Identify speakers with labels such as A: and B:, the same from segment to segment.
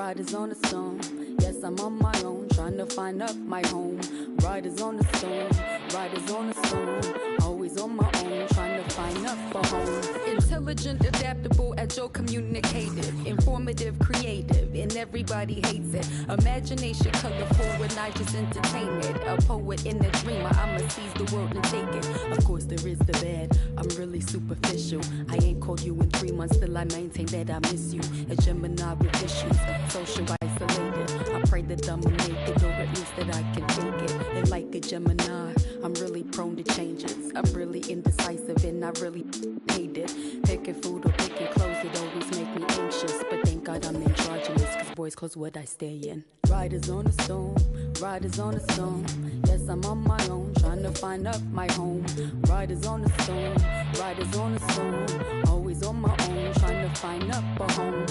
A: Riders on the storm. Yes, I'm on my own, trying to find up my home. Riders on the storm, riders on the storm. Always on my own, trying to find up a home. Intelligent, adaptable, agile, communicative, informative, creative, and everybody hates it. Imagination, colorful, and I just entertain it. A poet and a dreamer, I'ma seize the world and take it. Of course, there is the bad. I'm really superficial. I ain't called you in 3 months, still I maintain that I miss you. A Gemini with issues, social isolated. I pray that I'ma make it, or at least that I can take it. And like a Gemini, I'm really prone to changes. I'm really indecisive and I really hate it. Picking food or picking clothes, it always make me anxious. But thank God I'm androgynous, cause boys clothes what I stay in. Riders on the storm, riders on the storm. Yes, I'm on my own, trying to find up my home. Riders on the storm, riders on the storm. Always on my own, trying to find up a home.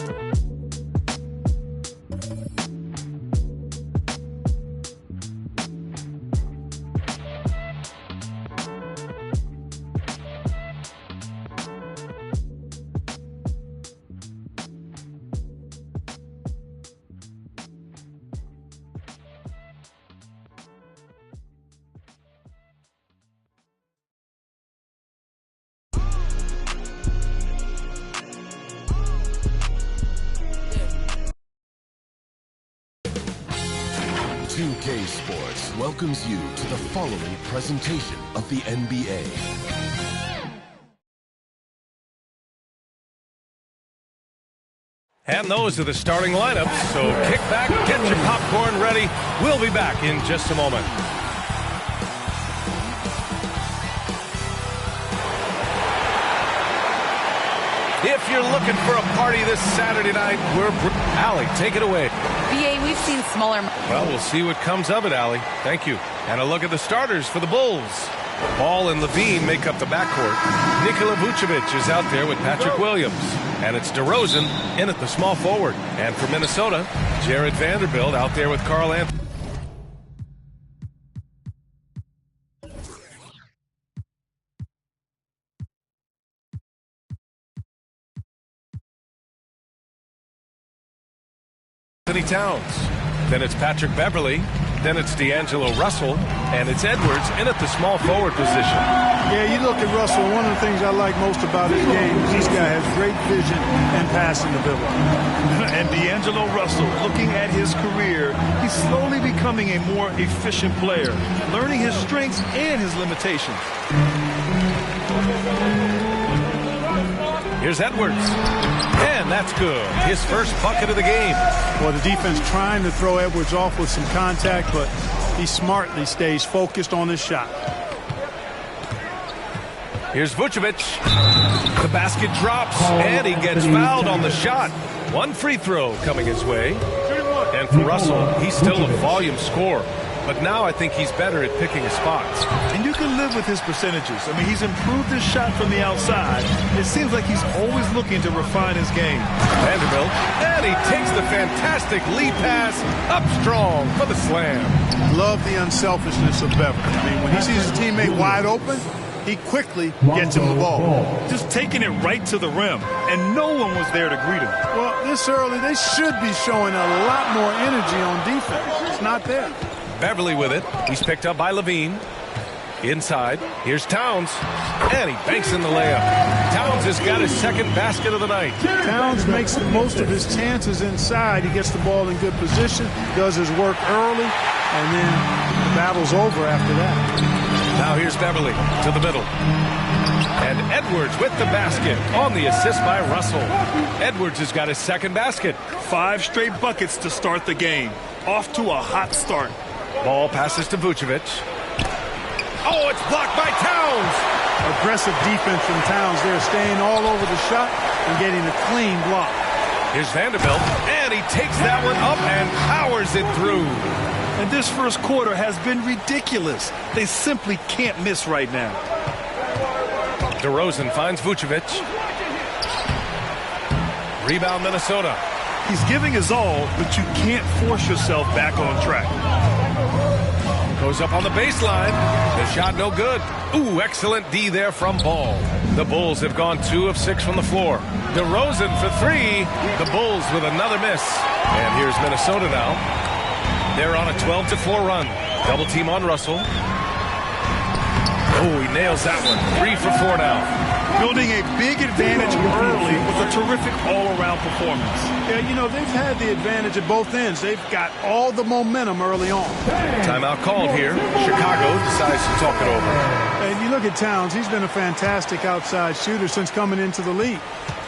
B: UK Sports welcomes you to the following presentation of the NBA.
C: And those are the starting lineups, so kick back, get your popcorn ready. We'll be back in just a moment. If you're looking for a party this Saturday night, Allie, take it away.
D: BA, we've seen smaller.
C: Well, we'll see what comes of it, Allie. Thank you. And a look at the starters for the Bulls. Ball and Levine make up the backcourt. Nikola Vucevic is out there with Patrick Williams. And it's DeRozan in at the small forward. And for Minnesota, Jared Vanderbilt out there with Karl Anthony. Towns. Then it's Patrick Beverly. Then it's D'Angelo Russell. And it's Edwards in at the small forward position.
E: Yeah, you look at Russell, one of the things I like most about his game is this guy has great vision and passing ability.
F: And D'Angelo Russell, looking at his career, he's slowly becoming a more efficient player, learning his strengths and his limitations.
C: Here's Edwards. And that's good. His first bucket of the game.
E: Well, the defense trying to throw Edwards off with some contact, but he smartly stays focused on his shot.
C: Here's Vucevic. The basket drops, and he gets fouled on the shot. One free throw coming his way. And for Russell, he's still a volume scorer. But now I think he's better at picking his spots.
F: And you can live with his percentages. I mean, he's improved his shot from the outside. It seems like he's always looking to refine his game.
C: Vanderbilt, and he takes the fantastic lead pass up strong for the slam.
E: Love the unselfishness of Beverly. I mean, when he sees his teammate wide open, he quickly gets him the ball.
F: Just taking it right to the rim, and no one was there to greet him.
E: Well, this early, they should be showing a lot more energy on defense. It's not there.
C: Beverly with it. He's picked up by Levine. Inside. Here's Towns. And he banks in the layup. Towns has got his second basket of the night.
E: Towns makes the most of his chances inside. He gets the ball in good position, does his work early, and then the battle's over after that.
C: Now here's Beverly to the middle. And Edwards with the basket on the assist by Russell. Edwards has got his second basket.
F: 5 straight buckets to start the game. Off to a hot start.
C: Ball passes to Vucevic. Oh, it's blocked by Towns.
E: Aggressive defense from Towns there, staying all over the shot and getting a clean block.
C: Here's Vanderbilt, and he takes that one up and powers it through.
F: And this first quarter has been ridiculous. They simply can't miss right now.
C: DeRozan finds Vucevic. Rebound Minnesota.
F: He's giving his all, but you can't force yourself back on track.
C: Goes up on the baseline. The shot no good. Ooh, excellent D there from Ball. The Bulls have gone 2 of 6 from the floor. DeRozan for 3. The Bulls with another miss. And here's Minnesota now. They're on a 12-4 run. Double team on Russell. Oh, he nails that one. 3 for 4 now.
F: Building a big advantage early with a terrific all-around performance.
E: Yeah, you know, they've had the advantage at both ends. They've got all the momentum early on.
C: Timeout called here. Chicago decides to talk it over.
E: And you look at Towns, he's been a fantastic outside shooter since coming into the league.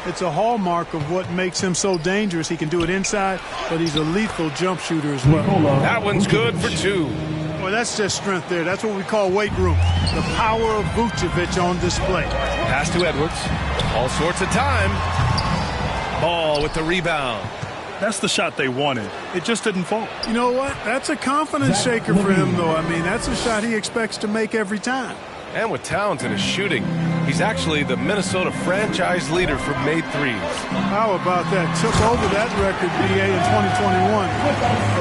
E: It's a hallmark of what makes him so dangerous. He can do it inside, but he's a lethal jump shooter as well.
C: That one's good for 2.
E: Well, that's just strength there. That's what we call weight room. The power of Vucevic on display.
C: Pass to Edwards. All sorts of time. Ball with the rebound.
F: That's the shot they wanted. It just didn't fall.
E: You know what? That's a confidence shaker for him, though. I mean, that's a shot he expects to make every time.
C: And with Towns in his shooting, he's actually the Minnesota franchise leader for made threes.
E: How about that? Took over that record, BA, in 2021.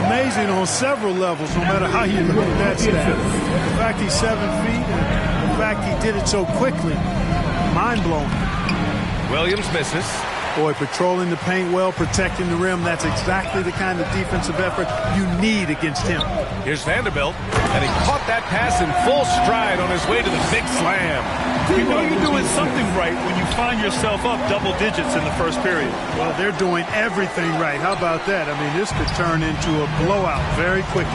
E: Amazing on several levels, no matter how you look at that stat. The fact he's 7 feet, and the fact he did it so quickly, mind-blowing.
C: Williams misses.
E: Boy, patrolling the paint well, protecting the rim, that's exactly the kind of defensive effort you need against him.
C: Here's Vanderbilt, and he caught that pass in full stride on his way to the big slam.
F: You know you're doing something right when you find yourself up double digits in the first period.
E: Well, they're doing everything right. How about that? I mean, this could turn into a blowout very quickly.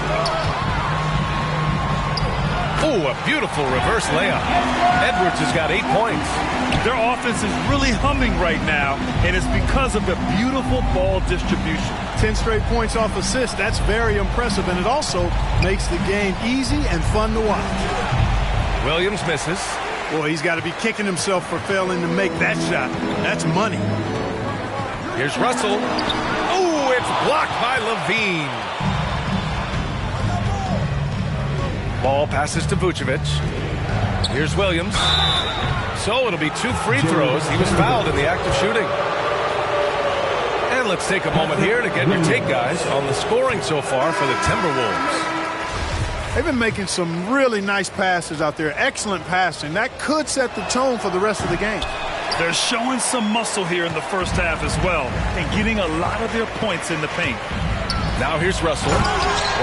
C: Oh, a beautiful reverse layup. Edwards has got 8 points.
F: Their offense is really humming right now, and it's because of the beautiful ball distribution.
E: 10 straight points off assists. That's very impressive, and it also makes the game easy and fun to watch.
C: Williams misses.
E: Boy, he's got to be kicking himself for failing to make that shot. That's money.
C: Here's Russell. Oh, it's blocked by Levine. Ball passes to Vucevic. Here's Williams. So it'll be 2 free throws. He was fouled in the act of shooting. And let's take a moment here to get your take, guys, on the scoring so far for the Timberwolves.
E: They've been making some really nice passes out there. Excellent passing. That could set the tone for the rest of the game.
F: They're showing some muscle here in the first half as well, and getting a lot of their points in the paint.
C: Now here's Russell.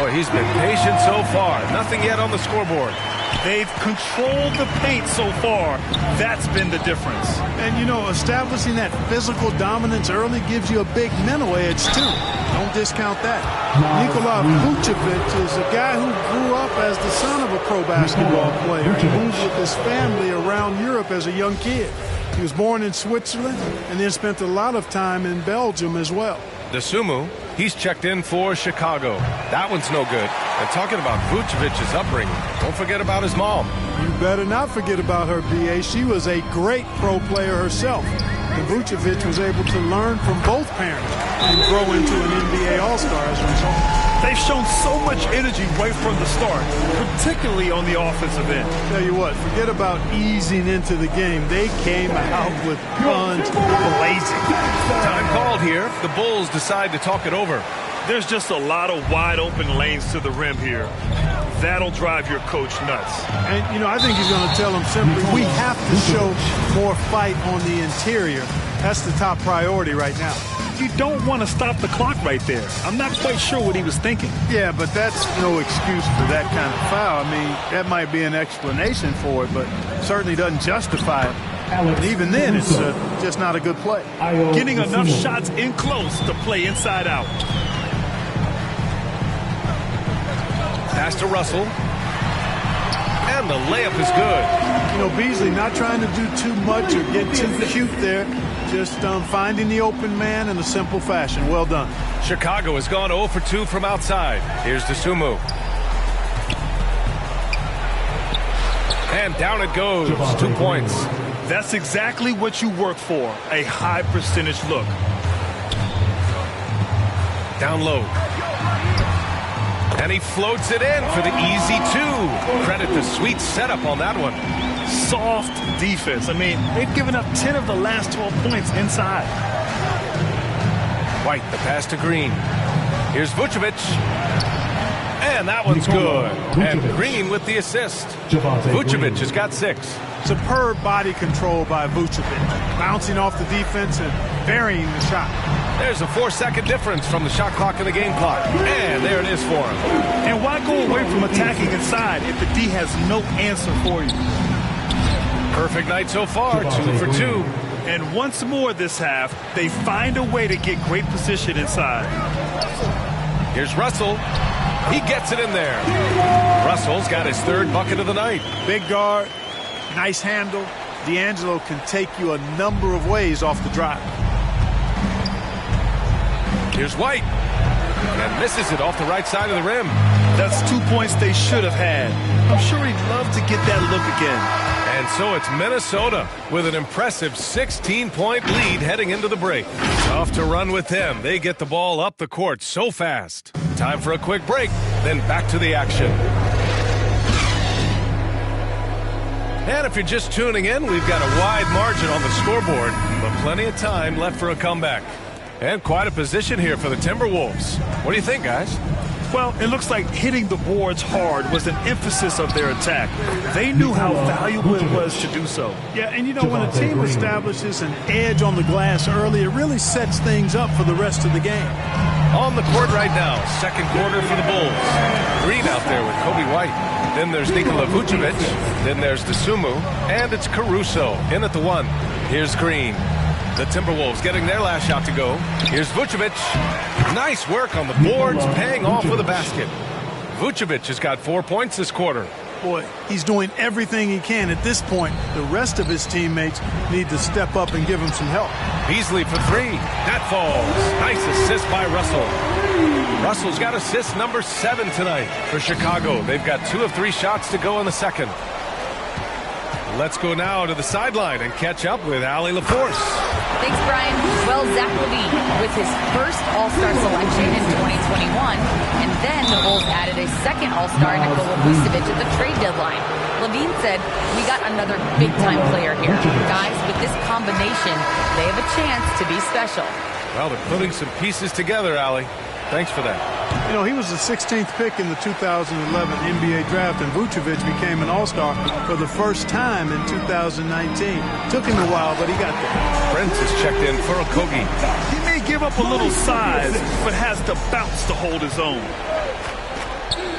C: Boy, he's been patient so far. Nothing yet on the scoreboard.
F: They've controlled the paint so far. That's been the difference.
E: And, you know, establishing that physical dominance early gives you a big mental edge, too. Don't discount that. Nikola Vucevic is a guy who grew up as the son of a pro basketball player. He moved with his family around Europe as a young kid. He was born in Switzerland and then spent a lot of time in Belgium as well.
C: Dosunmu, he's checked in for Chicago. That one's no good. And talking about Vucevic's upbringing, don't forget about his mom.
E: You better not forget about her, B.A. She was a great pro player herself. And Vucevic was able to learn from both parents and grow into an NBA All-Star as a result.
F: They've shown so much energy right from the start, particularly on the offensive end.
E: Tell you what, forget about easing into the game. They came out with guns blazing.
C: Time called here. The Bulls decide to talk it over.
F: There's just a lot of wide open lanes to the rim here. That'll drive your coach nuts.
E: And, you know, I think he's going to tell them simply, we have to show more fight on the interior. That's the top priority right now.
F: You don't want to stop the clock right there. I'm not quite sure what he was thinking.
E: Yeah, but that's no excuse for that kind of foul. I mean, that might be an explanation for it, but certainly doesn't justify it. And even then, it's just not a good play.
F: Getting enough shots in close to play inside out.
C: Pass to Russell. And the layup is good.
E: You know, Beasley not trying to do too much or get too cute there. Just finding the open man in a simple fashion. Well done.
C: Chicago has gone 0 for 2 from outside. Here's Dosunmu. And down it goes. 2 points.
F: That's exactly what you work for. A high percentage look.
C: Down low. And he floats it in for the easy 2. Credit the sweet setup on that one.
F: Soft defense. I mean, they've given up 10 of the last 12 points inside.
C: White, the pass to Green. Here's Vucevic. And that one's good. And Green with the assist. Vucevic has got 6.
E: Superb body control by Vucevic, bouncing off the defense and varying the shot.
C: There's a 4-second difference from the shot clock and the game clock. And there it is for him.
F: And why go away from attacking inside if the D has no answer for you?
C: Perfect night so far, 2 for 2.
F: And once more this half, they find a way to get great position inside.
C: Here's Russell. He gets it in there. Russell's got his 3rd bucket of the night.
E: Big guard, nice handle. D'Angelo can take you a number of ways off the drive.
C: Here's White. And misses it off the right side of the rim.
F: That's 2 points they should have had. I'm sure he'd love to get that look again.
C: And so it's Minnesota with an impressive 16-point lead heading into the break. Tough to run with them. They get the ball up the court so fast. Time for a quick break, then back to the action. And if you're just tuning in, we've got a wide margin on the scoreboard, but plenty of time left for a comeback. And quite a position here for the Timberwolves. What do you think, guys?
F: Well, it looks like hitting the boards hard was an emphasis of their attack. They knew how valuable it was to do so.
E: Yeah, and you know, when a team establishes an edge on the glass early, it really sets things up for the rest of the game.
C: On the court right now, 2nd quarter for the Bulls. Green out there with Kobe White. Then there's Nikola Vucevic. Then there's Dosunmu. And it's Caruso in at the 1. Here's Green. The Timberwolves getting their last shot to go. Here's Vucevic. Nice work on the boards, paying off with a basket. Vucevic has got 4 points this quarter.
E: Boy, he's doing everything he can at this point. The rest of his teammates need to step up and give him some help.
C: Beasley for 3. That falls. Nice assist by Russell. Russell's got assist number 7 tonight for Chicago. They've got 2 of 3 shots to go in the second. Let's go now to the sideline and catch up with Allie LaForce.
D: Thanks, Brian. Well, Zach LaVine with his first All-Star selection in 2021, and then the Bulls added a second All-Star, Nikola Vucevic, at the trade deadline. LaVine said, "We got another big-time player here. Guys, with this combination, they have a chance to be special."
C: Well, they're putting some pieces together, Allie. Thanks for that.
E: You know, he was the 16th pick in the 2011 NBA draft, and Vucevic became an All-Star for the first time in 2019. Took him a while, but he got there.
C: Brent is checked in for Okogie.
F: He may give up a little size, but has the bounce to hold his own.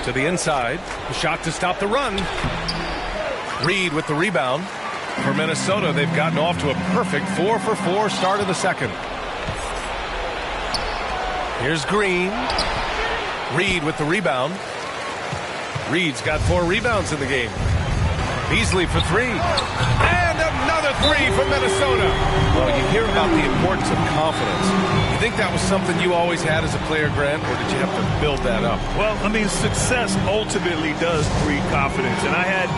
C: To the inside. The shot to stop the run. Reed with the rebound. For Minnesota, they've gotten off to a perfect 4 for 4 start of the second. Here's Green. Reed with the rebound. Reed's got 4 rebounds in the game. Beasley for 3. And another 3 for Minnesota. Well, you hear about the importance of confidence. You think that was something you always had as a player, Grant, or did you have to build that up?
F: Well, I mean, success ultimately does breed confidence. And I had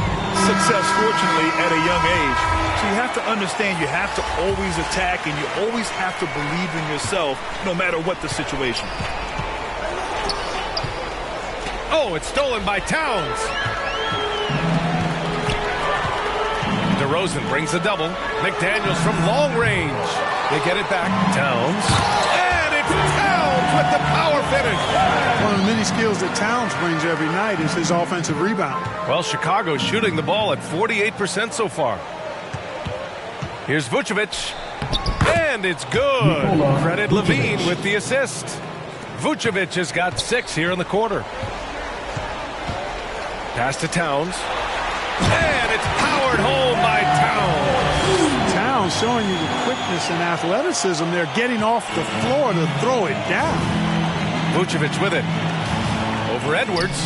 F: success, fortunately, at a young age. So you have to understand you have to always attack, and you always have to believe in yourself no matter what the situation.
C: Oh, it's stolen by Towns. DeRozan brings a double. McDaniels from long range. They get it back. Towns. And it's Towns with the power finish.
E: One of the many skills that Towns brings every night is his offensive rebound.
C: Well, Chicago's shooting the ball at 48% so far. Here's Vucevic. And it's good. Credit LaVine with the assist. Vucevic has got 6 here in the quarter. Pass to Towns. And it's powered home by Towns.
E: Towns showing you the quickness and athleticism. They're getting off the floor to throw it down.
C: Vucevic with it. Over Edwards.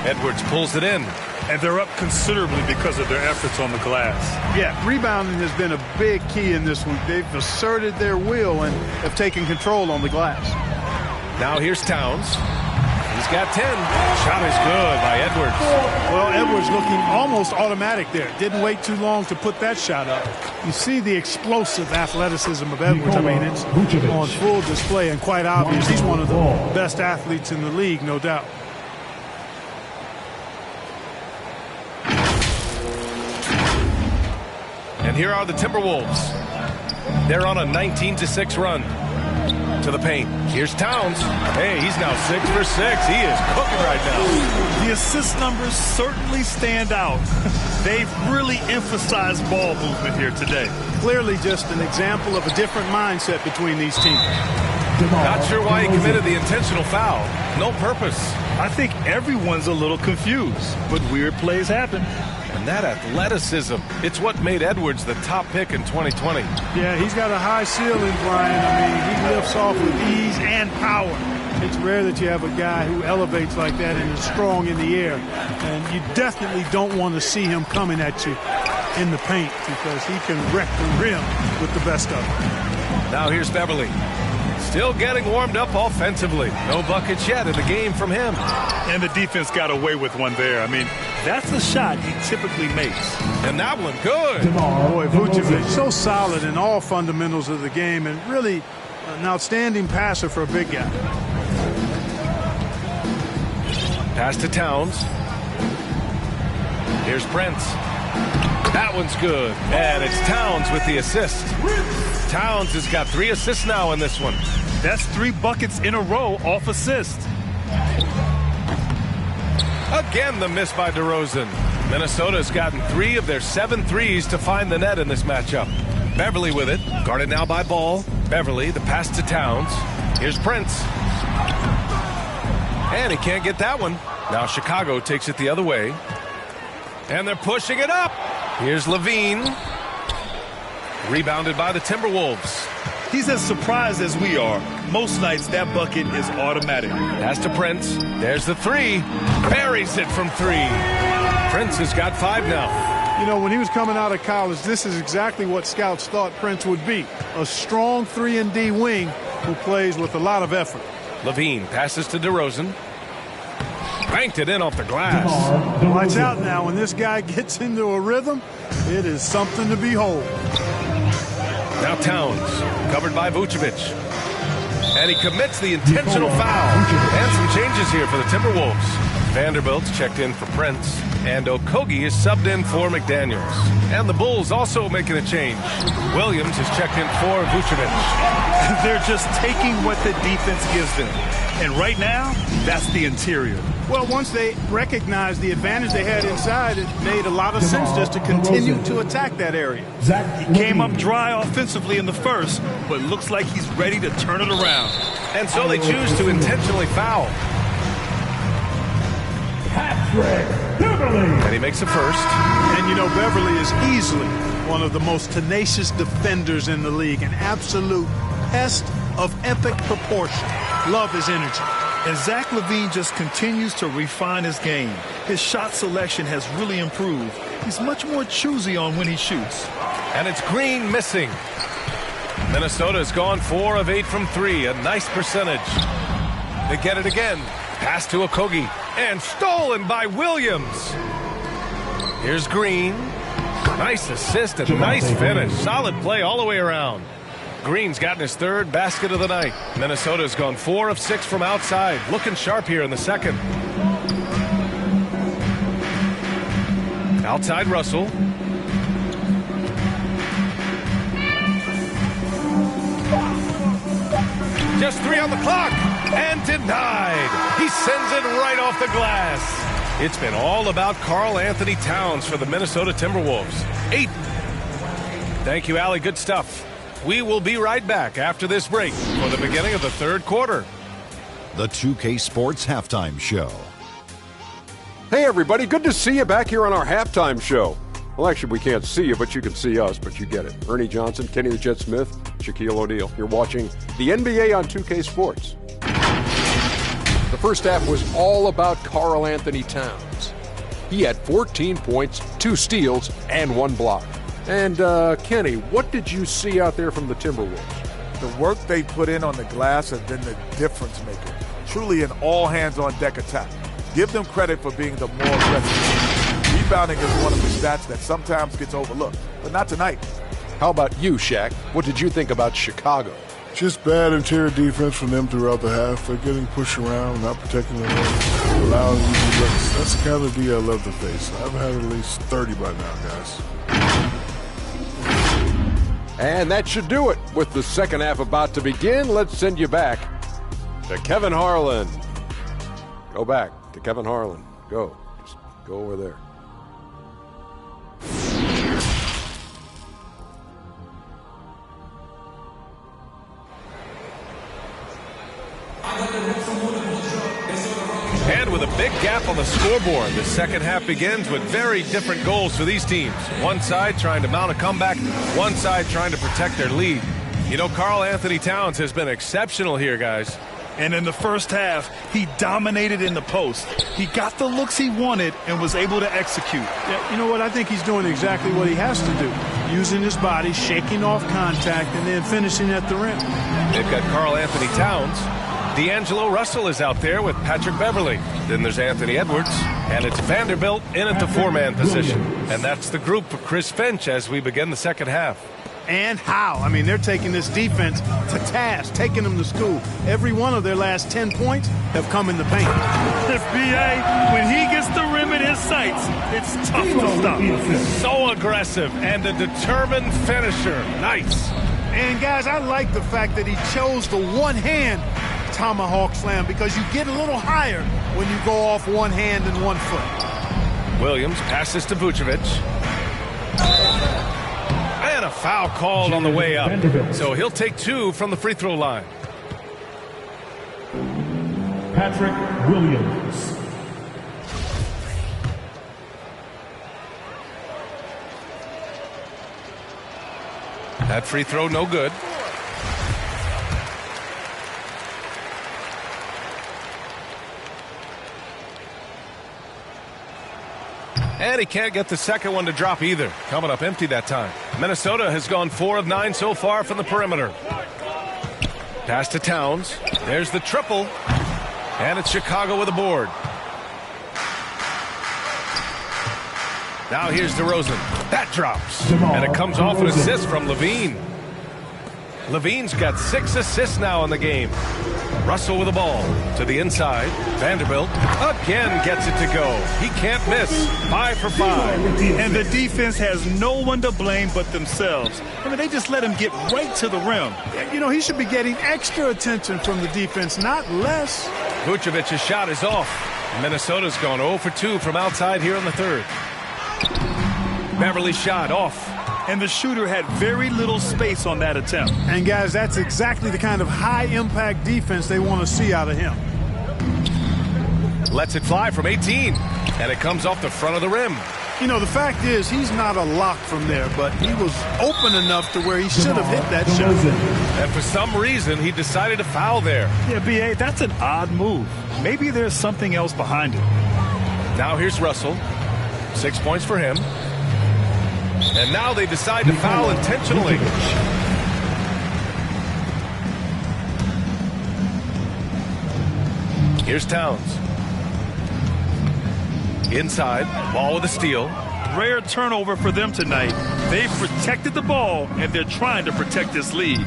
C: Edwards pulls it in.
F: And they're up considerably because of their efforts on the glass.
E: Yeah, rebounding has been a big key in this one. They've asserted their will and have taken control on the glass.
C: Now here's Towns. He's got 10. Shot is good by Edwards.
E: Well, Edwards looking almost automatic there. Didn't wait too long to put that shot up. You see the explosive athleticism of Edwards. I mean, it's on full display and quite obvious. He's one of the best athletes in the league, no doubt.
C: And here are the Timberwolves. They're on a 19-6 run. to the paint. Here's Towns. Hey, he's now 6 for 6. He is cooking right now.
F: The assist numbers certainly stand out. They've really emphasized ball movement here today.
E: Clearly just an example of a different mindset between these teams.
C: Not sure why he committed the intentional foul. No purpose.
F: I think everyone's a little confused, but weird plays happen.
C: And that athleticism, it's what made Edwards the top pick in 2020.
E: Yeah, he's got a high ceiling, Brian. I mean, he lifts off with ease and power. It's rare that you have a guy who elevates like that and is strong in the air. And you definitely don't want to see him coming at you in the paint because he can wreck the rim with the best of them.
C: Now here's Beverly. Still getting warmed up offensively. No buckets yet in the game from him.
F: And the defense got away with one there. I mean, that's the shot he typically makes.
C: And that one good.
E: Boy, Vucevic, so solid in all fundamentals of the game and really an outstanding passer for a big guy.
C: Pass to Towns. Here's Prince. That one's good. And it's Towns with the assist. Towns has got 3 assists now in this one.
F: That's 3 buckets in a row off assist.
C: Again, the miss by DeRozan. Minnesota's gotten 3 of their 7 threes to find the net in this matchup. Beverly with it. Guarded now by Ball. Beverly, the pass to Towns. Here's Prince. And he can't get that one. Now Chicago takes it the other way. And they're pushing it up. Here's Levine. Rebounded by the Timberwolves.
F: He's as surprised as we are. Most nights that bucket is automatic.
C: Pass to Prince. There's the 3. Buries it from 3. Prince has got 5 now.
E: You know, when he was coming out of college, this is exactly what scouts thought Prince would be. A strong 3-and-D wing who plays with a lot of effort.
C: Levine passes to DeRozan. Banked it in off the glass.
E: Watch out now. When this guy gets into a rhythm, it is something to behold.
C: Now Towns, covered by Vucevic. And he commits the intentional foul. And some changes here for the Timberwolves. Vanderbilt's checked in for Prince. And Okogie is subbed in for McDaniels. And the Bulls also making a change. Williams is checked in for Vucevic.
F: They're just taking what the defense gives them. And right now, that's the interior.
E: Well, once they recognized the advantage they had inside, it made a lot of sense just to continue to attack that area.
F: He came up dry offensively in the first, but looks like he's ready to turn it around.
C: And so they choose to intentionally foul. And he makes the first.
E: And, you know, Beverly is easily one of the most tenacious defenders in the league. An absolute pest of epic proportion. Love his energy.
F: And Zach LaVine just continues to refine his game. His shot selection has really improved. He's much more choosy on when he shoots.
C: And it's Green missing. Minnesota's gone 4 of 8 from 3. A nice percentage. They get it again. Pass to Okogie. And stolen by Williams. Here's Green. Nice assist and nice finish. Solid play all the way around. Green's gotten his 3rd basket of the night. Minnesota's gone 4 of 6 from outside. Looking sharp here in the second. Outside Russell. Just 3 on the clock. And denied. He sends it right off the glass. It's been all about Karl Anthony Towns for the Minnesota Timberwolves. 8. Thank you, Allie. Good stuff. We will be right back after this break for the beginning of the 3rd quarter.
G: The 2K Sports Halftime Show.
H: Hey, everybody. Good to see you back here on our halftime show. Well, actually, we can't see you, but you can see us, but you get it. Ernie Johnson, Kenny the Jet Smith, Shaquille O'Neal. You're watching the NBA on 2K Sports. The first half was all about Karl Anthony Towns. He had 14 points, 2 steals, and 1 block. And, Kenny, what did you see out there from the Timberwolves?
I: The work they put in on the glass has been the difference maker. Truly an all-hands-on-deck attack. Give them credit for being the more aggressive. Rebounding is one of the stats that sometimes gets overlooked, but not tonight.
H: How about you, Shaq? What did you think about Chicago?
J: Just bad interior defense from them throughout the half. They're getting pushed around, not protecting the rim, allowing easy looks. That's the kind of D I love to face. I've had at least 30 by now, guys.
H: And that should do it. With the second half about to begin, let's send you back to Kevin Harlan. Go back to Kevin Harlan. Go. Just go over there.
C: And with a big gap on the scoreboard, the second half begins with very different goals for these teams. One side trying to mount a comeback, one side trying to protect their lead. You know, Karl Anthony Towns has been exceptional here, guys.
F: And in the first half, he dominated in the post. He got the looks he wanted and was able to execute.
E: Yeah, you know what? I think he's doing exactly what he has to do. Using his body, shaking off contact, and then finishing at the rim.
C: They've got Karl Anthony Towns. D'Angelo Russell is out there with Patrick Beverley. Then there's Anthony Edwards. And it's Vanderbilt in at the four-man position. And that's the group for Chris Finch as we begin the second half.
E: And how? I mean, they're taking this defense to task, taking them to school. Every one of their last 10 points have come in the paint.
F: This BA, when he gets the rim in his sights, it's tough to stop.
C: So aggressive and a determined finisher. Nice.
E: And, guys, I like the fact that he chose the one-hand tomahawk slam because you get a little higher when you go off one hand and 1 foot.
C: Williams passes to Vucevic. And a foul called on the way up. So he'll take 2 from the free throw line.
K: Patrick Williams.
C: That free throw no good. And he can't get the second one to drop either. Coming up empty that time. Minnesota has gone 4 of 9 so far from the perimeter. Pass to Towns. There's the triple. And it's Chicago with a board. Now here's DeRozan. That drops. And it comes off an assist from Levine. Levine's got 6 assists now in the game. Russell with the ball to the inside. Vanderbilt again gets it to go. He can't miss. 5 for 5.
F: And the defense has no one to blame but themselves. I mean, they just let him get right to the rim.
E: You know, he should be getting extra attention from the defense, not less.
C: Vucevic's shot is off. Minnesota's gone 0 for 2 from outside here in the third. Beverly's shot off.
F: And the shooter had very little space on that attempt.
E: And, guys, that's exactly the kind of high-impact defense they want to see out of him.
C: Lets it fly from 18. And it comes off the front of the rim.
E: You know, the fact is he's not a lock from there, but he was open enough to where he should have hit that shot.
C: And for some reason, he decided to foul there.
F: Yeah, B.A., that's an odd move. Maybe there's something else behind it.
C: Now here's Russell. 6 points for him. And now they decide to foul intentionally. Here's Towns. Inside, ball with a steal.
F: Rare turnover for them tonight. They've protected the ball, and they're trying to protect this lead.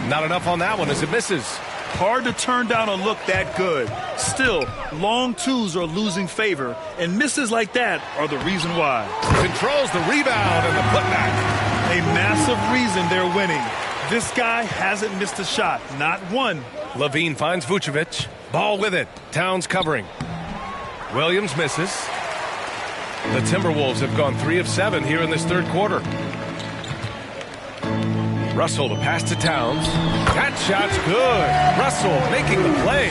C: Not enough on that one as it misses.
F: Hard to turn down a look that good. Still, long twos are losing favor, and misses like that are the reason why.
C: Controls the rebound and the putback.
F: A massive reason they're winning. This guy hasn't missed a shot, not one.
C: Levine finds Vucevic. Ball with it. Towns covering. Williams misses. The Timberwolves have gone 3 of 7 here in this third quarter. Russell, the pass to Towns. That shot's good. Russell making the play.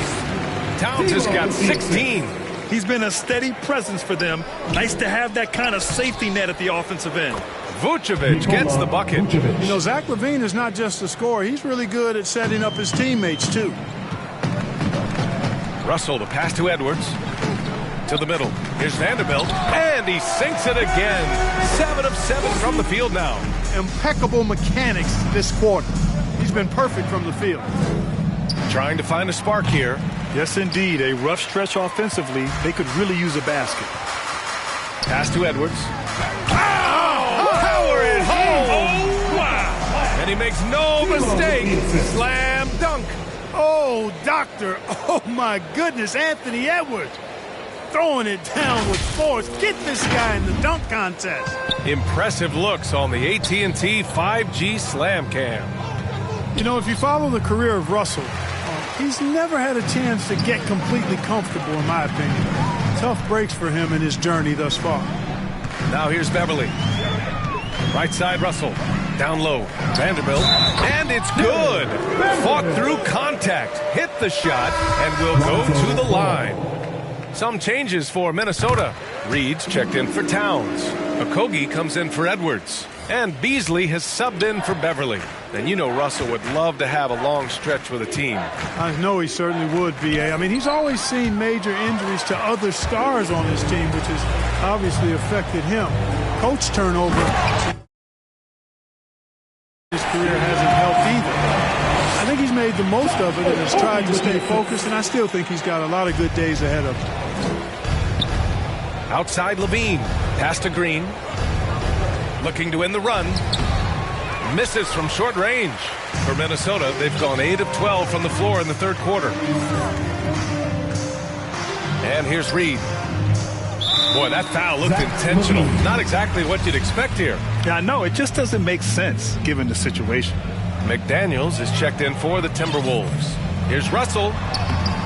C: Towns has got 16.
F: He's been a steady presence for them. Nice to have that kind of safety net at the offensive end.
C: Vucevic gets the bucket.
E: You know, Zach LaVine is not just a scorer. He's really good at setting up his teammates, too.
C: Russell, the pass to Edwards. To the middle. Here's Vanderbilt. And he sinks it again. 7 of 7 from the field now.
E: Impeccable mechanics this quarter. He's been perfect from the field.
C: Trying to find a spark here.
F: Yes, indeed. A rough stretch offensively. They could really use a basket.
C: Pass to Edwards. Power it home. Oh, wow. And he makes no mistake. Slam dunk.
E: Oh, doctor. Oh, my goodness. Anthony Edwards. throwing it down with force. Get this guy in the dunk contest.
C: Impressive looks on the AT&T 5G Slam Cam.
E: You know, if you follow the career of Russell, he's never had a chance to get completely comfortable, in my opinion. Tough breaks for him in his journey thus far.
C: Now here's Beverly. Right side Russell. Down low. Vanderbilt. And it's good. Fought through contact. Hit the shot and will go to the line. Some changes for Minnesota. Reed's checked in for Towns. Okogie comes in for Edwards. And Beasley has subbed in for Beverly. And you know Russell would love to have a long stretch with a team.
E: I know he certainly would, B.A. I mean, he's always seen major injuries to other stars on his team, which has obviously affected him. Coach turnover, his career hasn't helped either. I think he's made the most of it and has tried to stay focused, and I still think he's got a lot of good days ahead of him.
C: Outside Levine. Pass to Green. Looking to win the run. Misses from short range. For Minnesota, they've gone 8 of 12 from the floor in the third quarter. And here's Reed. Boy, that foul looked intentional. Not exactly what you'd expect here.
F: Yeah, I know. It just doesn't make sense given the situation.
C: McDaniels is checked in for the Timberwolves. Here's Russell.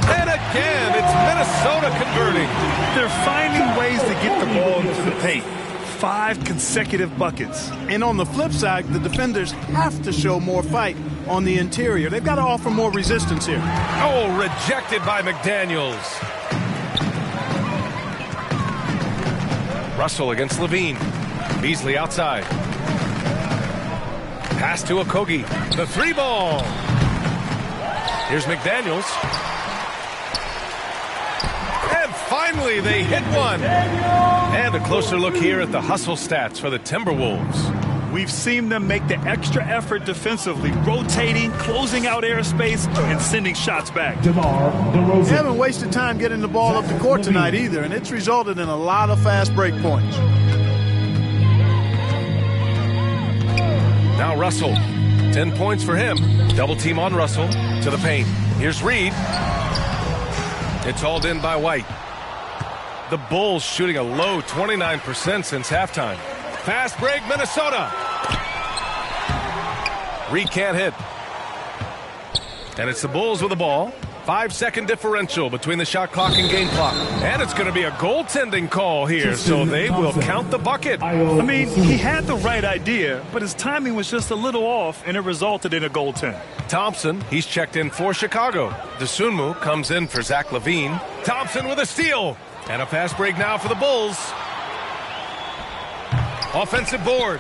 C: And again, it's Minnesota converting.
F: They're finding ways to get the ball into the paint. 5 consecutive buckets.
E: And on the flip side, the defenders have to show more fight on the interior. They've got to offer more resistance here.
C: Oh, rejected by McDaniels. Russell against Levine. Beasley outside. Pass to Okogie. The 3-ball. Here's McDaniels. Finally, they hit one. And a closer look here at the hustle stats for the Timberwolves.
F: We've seen them make the extra effort defensively, rotating, closing out airspace, and sending shots back.
E: They haven't wasted time getting the ball up the court tonight either, and it's resulted in a lot of fast break points.
C: Now Russell. 10 points for him. Double team on Russell. To the paint. Here's Reed. It's hauled in by White. The Bulls shooting a low 29% since halftime. Fast break, Minnesota. Reed can't hit. And it's the Bulls with the ball. 5-second differential between the shot clock and game clock. And it's going to be a goaltending call here, so they will count the bucket.
F: I mean, he had the right idea, but his timing was just a little off, and it resulted in a goaltend.
C: Thompson, he's checked in for Chicago. Dosunmu comes in for Zach LaVine. Thompson with a steal. And a fast break now for the Bulls. Offensive board.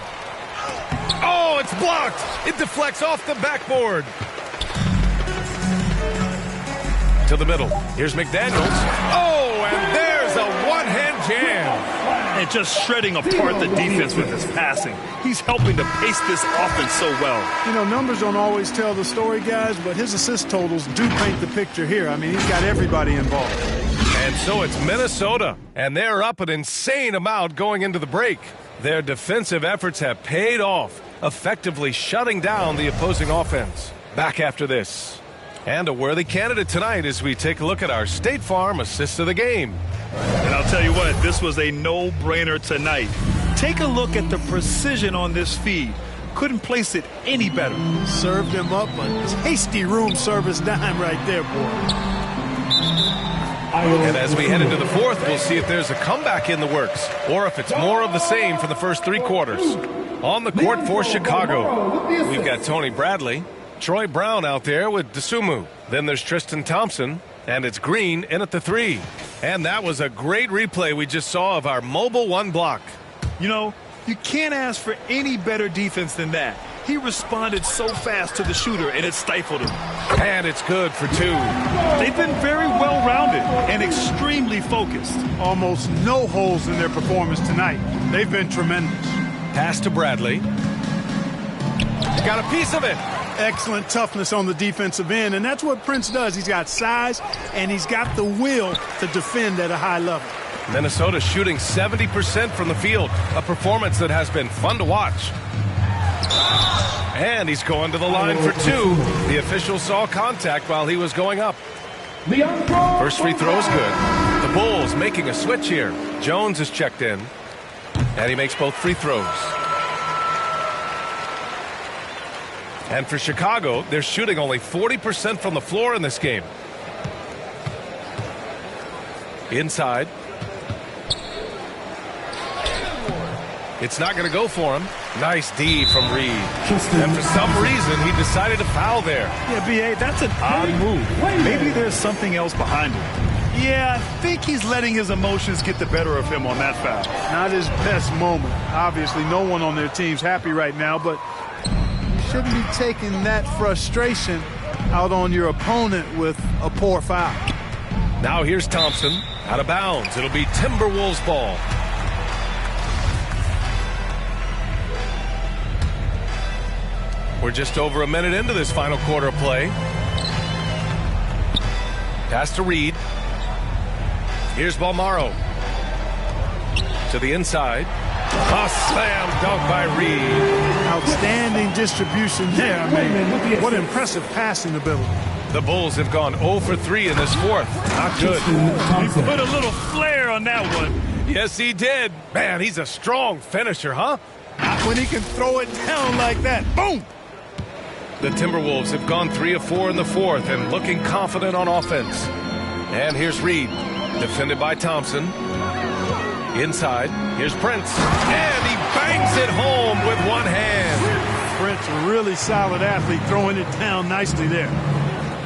C: Oh, it's blocked. It deflects off the backboard. To the middle. Here's McDaniels. Oh, and there's a one-hand jam.
F: And just shredding apart the defense with his passing. He's helping to pace this offense so well.
E: You know, numbers don't always tell the story, guys, but his assist totals do paint the picture here. I mean, he's got everybody involved.
C: And so it's Minnesota, and they're up an insane amount going into the break. Their defensive efforts have paid off, effectively shutting down the opposing offense. Back after this. And a worthy candidate tonight as we take a look at our State Farm assist of the game.
F: And I'll tell you what, this was a no-brainer tonight. Take a look at the precision on this feed. Couldn't place it any better.
E: Served him up a tasty room service dime right there, boy.
C: And as we head into the fourth, we'll see if there's a comeback in the works or if it's more of the same for the first 3 quarters. On the court for Chicago, we've got Tony Bradley, Troy Brown out there with Dosunmu. Then there's Tristan Thompson, and it's Green in at the 3. And that was a great replay we just saw of our mobile 1 block.
F: You know, you can't ask for any better defense than that. He responded so fast to the shooter, and it stifled him.
C: And it's good for 2.
F: They've been very well-rounded and extremely focused.
E: Almost no holes in their performance tonight. They've been tremendous.
C: Pass to Bradley. Got a piece of it.
E: Excellent toughness on the defensive end, and that's what Prince does. He's got size, and he's got the will to defend at a high level.
C: Minnesota shooting 70% from the field, a performance that has been fun to watch. And he's going to the line for 2. The official saw contact while he was going up. First free throw is good. The Bulls making a switch here. Jones is checked in, and he makes both free throws. And for Chicago, they're shooting only 40% from the floor in this game. Inside. It's not going to go for him. Nice D from Reed. And for some reason, he decided to foul there.
F: Yeah, B.A., that's an odd move. Maybe there's something else behind it. Yeah, I think he's letting his emotions get the better of him on that foul.
E: Not his best moment. Obviously, no one on their team's happy right now, but you shouldn't be taking that frustration out on your opponent with a poor foul.
C: Now here's Thompson. Out of bounds. It'll be Timberwolves ball. We're just over a minute into this final quarter of play. Pass to Reed. Here's Balmaro. To the inside. A slam dunk by Reed.
E: Outstanding distribution there. I mean, what impressive passing ability.
C: The Bulls have gone 0 for 3 in this fourth. Not good.
F: He put a little flair on that one.
C: Yes, he did. Man, he's a strong finisher, huh?
E: Not when he can throw it down like that. Boom!
C: The Timberwolves have gone 3 of 4 in the fourth and looking confident on offense. And here's Reed, defended by Thompson. Inside, here's Prince. And he bangs it home with one hand.
E: Prince, a really solid athlete, throwing it down nicely there.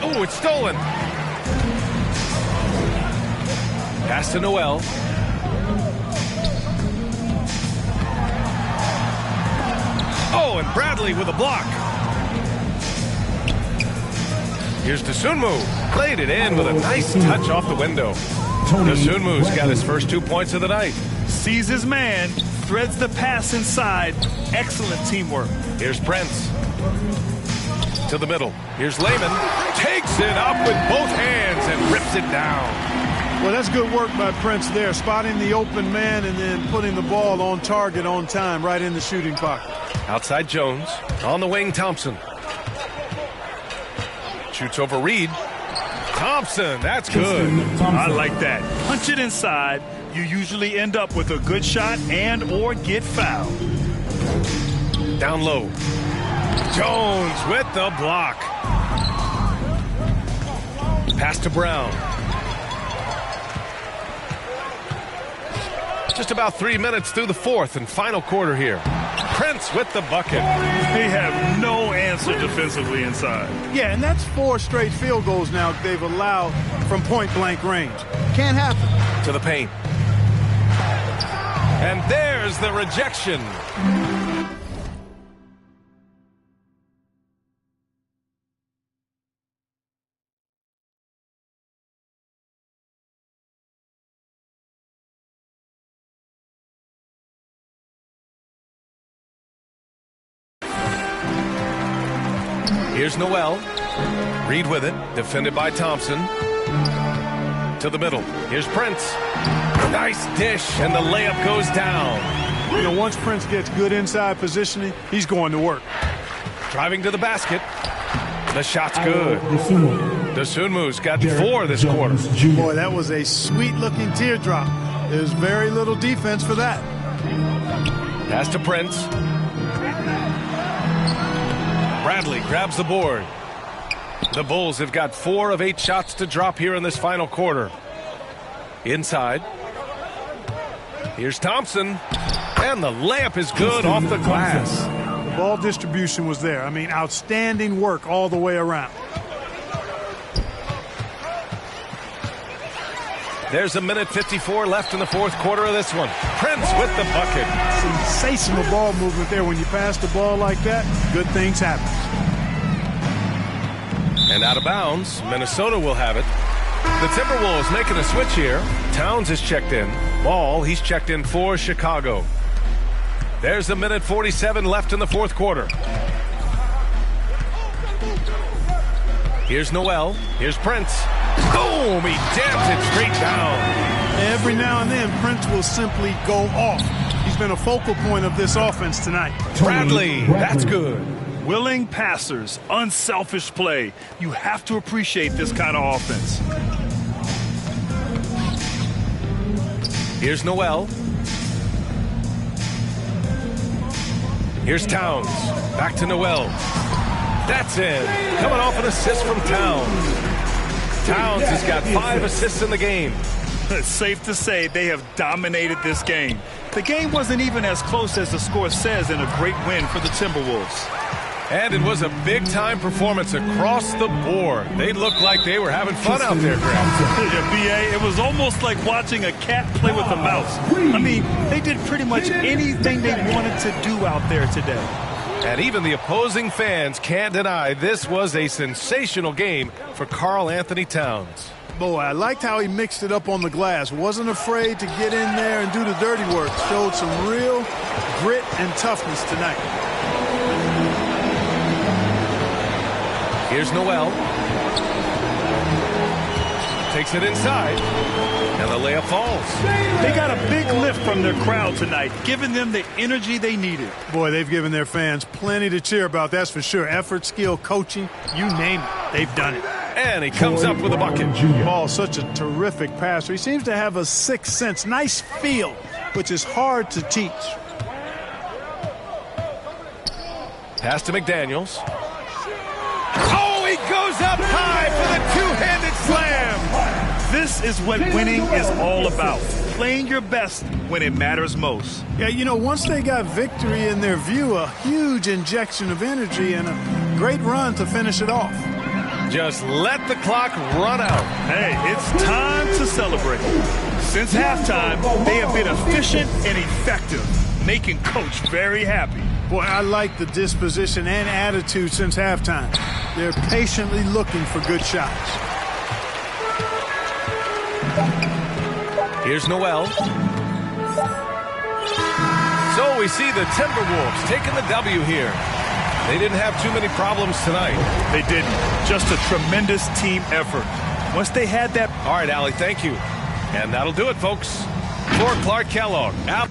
C: Oh, it's stolen. Pass to Noel. Oh, and Bradley with a block. Here's Dosunmu. Played it in with a nice touch off the window. Dosunmu's got his first 2 points of the night.
F: Sees his man, threads the pass inside. Excellent teamwork.
C: Here's Prince. To the middle. Here's Layman. Takes it up with both hands and rips it down.
E: Well, that's good work by Prince there, spotting the open man and then putting the ball on target on time right in the shooting pocket.
C: Outside Jones. On the wing, Thompson. Shoots over Reed. Thompson, that's good.
F: I like that. Punch it inside. You usually end up with a good shot and or get fouled.
C: Down low. Jones with the block. Pass to Brown. Just about 3 minutes through the fourth and final quarter here. Prince with the bucket.
F: They have no answer defensively inside.
E: Yeah, and that's 4 straight field goals now they've allowed from point-blank range. Can't happen.
C: To the paint. And there's the rejection. Here's Noel. Reed with it. Defended by Thompson. To the middle. Here's Prince. Nice dish, and the layup goes down.
E: You know, once Prince gets good inside positioning, he's going to work.
C: Driving to the basket. The shot's good. Dosunmu's got 4 this quarter.
E: Boy, that was a sweet-looking teardrop. There's very little defense for that.
C: Pass to Prince. Bradley grabs the board. The Bulls have got 4 of 8 shots to drop here in this final quarter. Inside. Here's Thompson. And the layup is good off the glass.
E: The ball distribution was there. I mean, outstanding work all the way around.
C: There's a minute 54 left in the fourth quarter of this one. Prince with the bucket.
E: Sensational ball movement there. When you pass the ball like that, good things happen.
C: And out of bounds, Minnesota will have it. The Timberwolves making a switch here. Towns is checked in. Ball, he's checked in for Chicago. There's a minute 47 left in the fourth quarter. Here's Noel. Here's Prince. Boom! He jams it straight down.
E: Every now and then, Prince will simply go off. He's been a focal point of this offense tonight.
C: Bradley, that's good.
F: Willing passers, unselfish play. You have to appreciate this kind of offense.
C: Here's Noel. Here's Towns. Back to Noel. That's in. Coming off an assist from Towns. Towns has got 5 assists in the game.
F: It's safe to say they have dominated this game. The game wasn't even as close as the score says in a great win for the Timberwolves.
C: And it was a big-time performance across the board. They looked like they were having fun out there, Graham.
F: Yeah, B.A., it was almost like watching a cat play with a mouse. I mean, they did pretty much anything they wanted to do out there today.
C: And even the opposing fans can't deny this was a sensational game for Karl Anthony Towns.
E: Boy, I liked how he mixed it up on the glass. Wasn't afraid to get in there and do the dirty work. Showed some real grit and toughness tonight.
C: Here's Noel. Takes it inside. And the layup falls.
F: They got a big lift from their crowd tonight, giving them the energy they needed.
E: Boy, they've given their fans plenty to cheer about, that's for sure. Effort, skill, coaching, you name it. They've done it.
C: And he comes up with a bucket.
E: Ball, such a terrific passer. He seems to have a sixth sense, nice feel, which is hard to teach.
C: Pass to McDaniels. Oh, he goes up high for the two-handed slam.
F: This is what winning is all about. Playing your best when it matters most.
E: Yeah, you know, once they got victory in their view, a huge injection of energy and a great run to finish it off.
C: Just let the clock run out.
F: Hey, it's time to celebrate. Since halftime, they have been efficient and effective, making Coach very happy.
E: Boy, I like the disposition and attitude since halftime. They're patiently looking for good shots.
C: Here's Noel. So we see the Timberwolves taking the W here. They didn't have too many problems tonight.
F: They didn't. Just a tremendous team effort. Once they had that...
C: All right, Allie, thank you. And that'll do it, folks. For Clark Kellogg, out.